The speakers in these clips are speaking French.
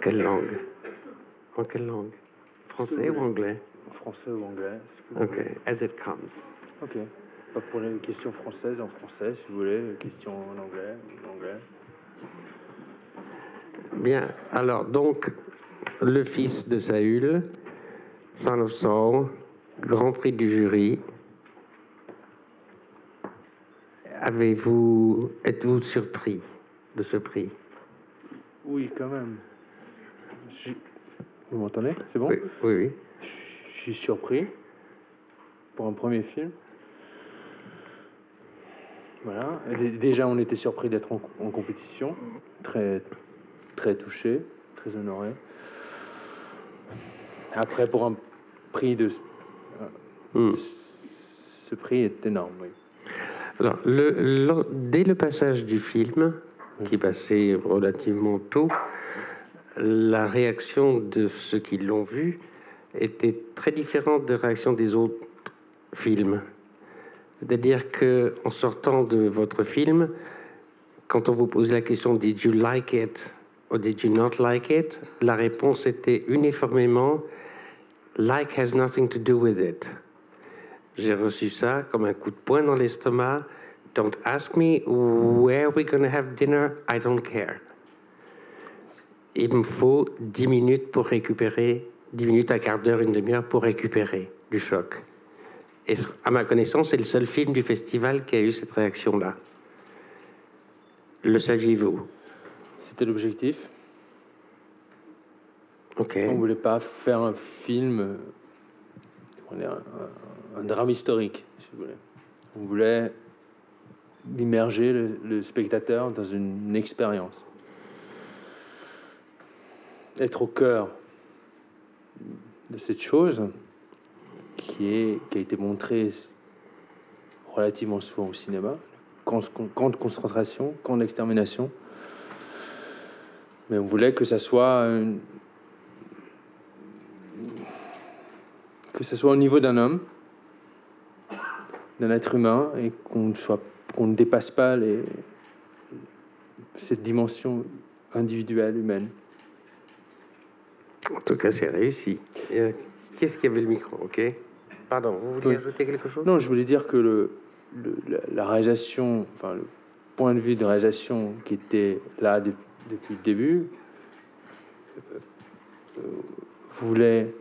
quelle langue? En quelle langue? Français ou anglais? Français ou anglais. Ok, as it comes. Ok. Pas pour les questions françaises en français, si vous voulez. Questions en anglais, en anglais. Bien, alors donc, le fils de Saül, Son of Saul, Grand Prix du jury. Êtes-vous surpris de ce prix? Oui, quand même. Vous m'entendez? C'est bon? Oui, oui, oui. Je suis surpris pour un premier film. Voilà. Déjà, on était surpris d'être en compétition. Très, très touché, très honoré. Après, pour un prix de... Ce prix est énorme, oui. Alors, dès le passage du film, qui passait relativement tôt, la réaction de ceux qui l'ont vu était très différente de la réaction des autres films. C'est-à-dire qu'en sortant de votre film, quand on vous pose la question « Did you like it ?» ou « Did you not like it ?» la réponse était uniformément « Like has nothing to do with it ». J'ai reçu ça comme un coup de poing dans l'estomac. Don't ask me where we're going to have dinner. I don't care. Il me faut 10 minutes pour récupérer, 10 minutes, un quart d'heure, une demi-heure pour récupérer du choc. Et à ma connaissance, c'est le seul film du festival qui a eu cette réaction-là. Le saviez-vous? C'était l'objectif. Ok. On ne voulait pas faire un film, un drame historique, si vous voulez. On voulait immerger le spectateur dans une expérience. Être au cœur de cette chose qui a été montrée relativement souvent au cinéma. Camp de concentration, camp d'extermination. Mais on voulait que ça soit au niveau d'un homme, d'un être humain, et qu'on ne dépasse pas cette dimension individuelle, humaine. En tout cas, c'est réussi. Qui est-ce qui avait le micro? Ok. Pardon, vous vouliez ajouter quelque chose? Non, je voulais dire que la réalisation, enfin le point de vue de réalisation qui était là depuis le début, voulait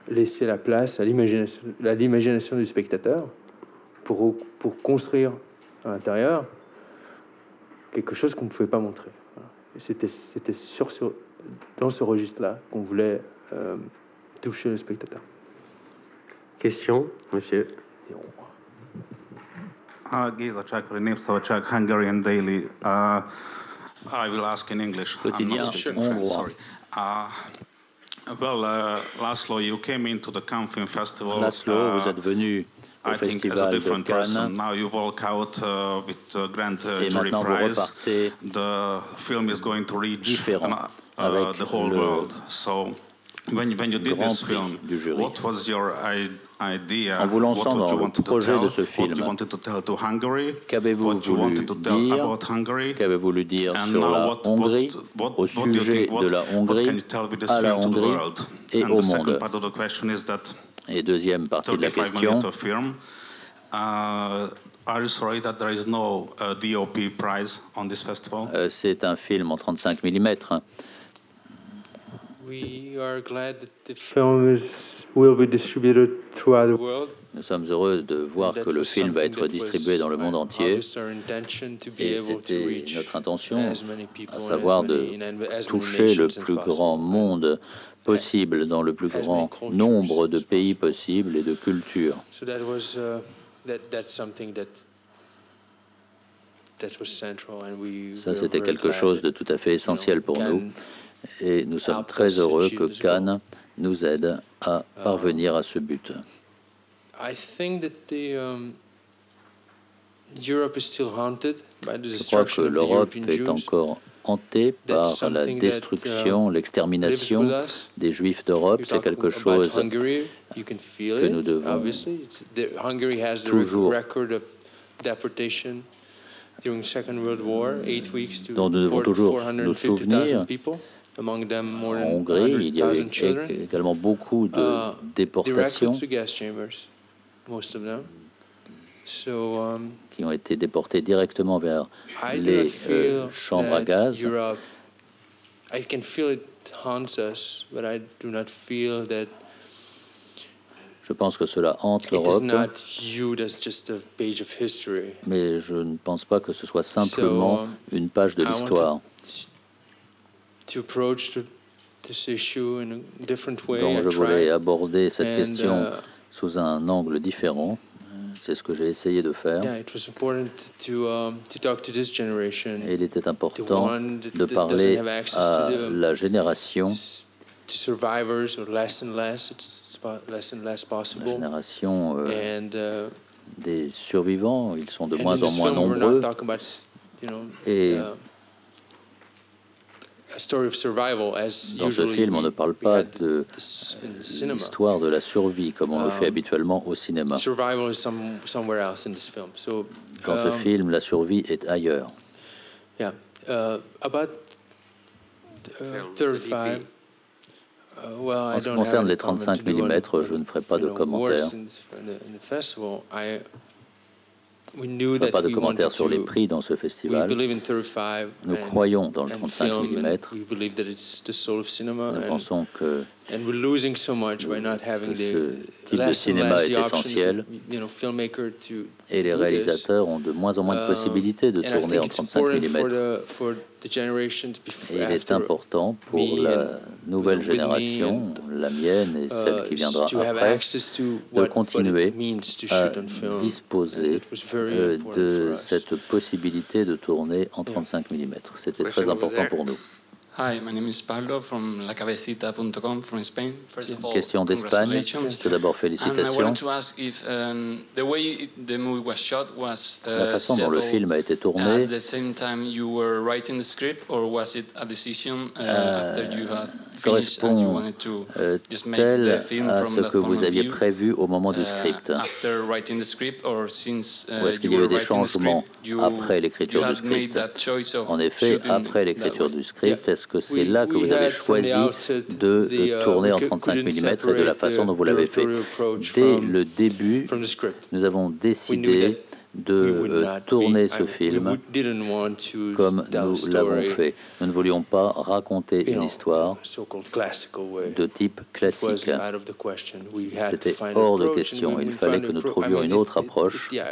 laisser la place à l'imagination du spectateur pour construire à l'intérieur quelque chose qu'on ne pouvait pas montrer. Voilà. C'était dans ce registre-là qu'on voulait toucher le spectateur. Question, monsieur. Géza Csákori, Népszabadság, Hungarian Daily. I will ask in English. I'm not speaking French, sorry. Laszlo, you came into the Cannes Film Festival. Laszlo, vous êtes venu au I think as Festival a de different Cannes. person. Now you walk out with a grand Et jury maintenant, vous prize. repartez The film is going to reach différent avec the whole le world. So when you did Grand this Prix film, du jury. what was your idea? En vous lançant What dans you le wanted to projet tell? de ce What film, you wanted to tell to Hungary? qu'avez-vous What you voulu wanted to tell dire? about Hungary? Qu'avez-vous voulu dire And sur now la Hongrie, au sujet de la what can Hongrie, you tell with this à la film to the Hongrie world? et And au the second monde? part of the question is that Et deuxième partie de la 35 question, mm film. Are you sorry that there is no DOP prize on this festival? c'est un film en 35 mm. We are glad that the film will be distributed throughout the world. Nous sommes heureux de voir que le film va être distribué dans le monde entier. Et c'était notre intention, à savoir de toucher le plus grand monde possible, dans le plus grand nombre de pays possibles et de cultures. Ça, c'était quelque chose de tout à fait essentiel pour nous. Et nous sommes très heureux que Cannes nous aide à parvenir à ce but. Je crois que l'Europe est encore hantée par la destruction, l'extermination des Juifs d'Europe. C'est quelque chose que nous devons toujours, dont nous devons toujours nous souvenir. En Hongrie, il y a eu également beaucoup de déportations qui ont été déportés directement vers les chambres à gaz. Je pense que cela hante l'Europe, mais je ne pense pas que ce soit simplement une page de l'histoire. Donc je voulais aborder cette question sous un angle différent. C'est ce que j'ai essayé de faire. Et il était important de parler à la génération des survivants. Ils sont de moins en moins nombreux. Et dans ce film, on ne parle pas de l'histoire de la survie comme on le fait habituellement au cinéma. Dans ce film, la survie est ailleurs. En ce qui concerne les 35 mm, je ne ferai pas de commentaires. Je ne ferai pas de commentaires sur les prix dans ce festival. Nous croyons dans le 35 mm. Nous pensons que ce type de cinéma est essentiel et les réalisateurs ont de moins en moins de possibilités de tourner en 35 mm. Et il est important pour la nouvelle génération, la mienne et celle qui viendra après, de continuer à disposer de cette possibilité de tourner en 35 mm. C'était très important pour nous. Hi, my name is Pablo from lacabecita.com from Spain. First of all, question d'Espagne. Tout d'abord, félicitations. And I wanted to ask if the way the movie was shot was la façon dont le film a été tourné. At the same time you were writing the script, or was it a decision after you had finished and you wanted to just make the film à from ce that que point vous of aviez view, prévu au moment du script? After writing the script, or since Ou est-ce qu'il y a eu des changements après l'écriture du script? En effet, après l'écriture du script, est-ce que c'est là que vous avez choisi de tourner en 35 mm et de la façon dont vous l'avez fait? Dès le début, nous avons décidé de tourner ce film comme nous l'avons fait. Nous ne voulions pas raconter une histoire de type classique. C'était hors de question. Il fallait que nous trouvions une autre approche. Et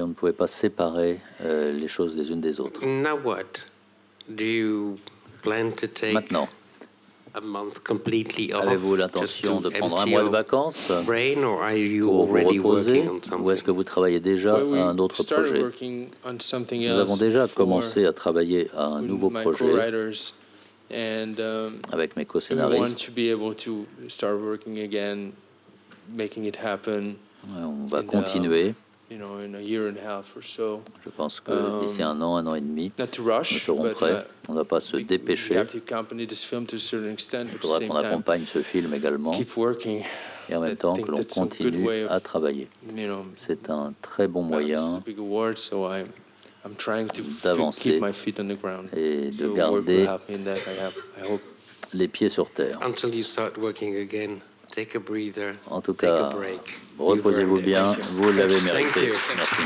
on ne pouvait pas séparer les choses les unes des autres. Maintenant, avez-vous l'intention de prendre un mois de vacances pour vous reposer, ou est-ce que vous travaillez déjà à un autre projet? Nous avons déjà commencé à travailler à un nouveau projet avec mes co-scénaristes. On va continuer. Je pense que d'ici un an et demi, nous serons prêts. On ne va pas se dépêcher. Il faudra qu'on accompagne ce film également. Et en même temps que l'on continue à travailler. C'est un très bon moyen d'avancer et de garder les pieds sur terre. En tout cas, reposez-vous bien, vous l'avez mérité. Merci.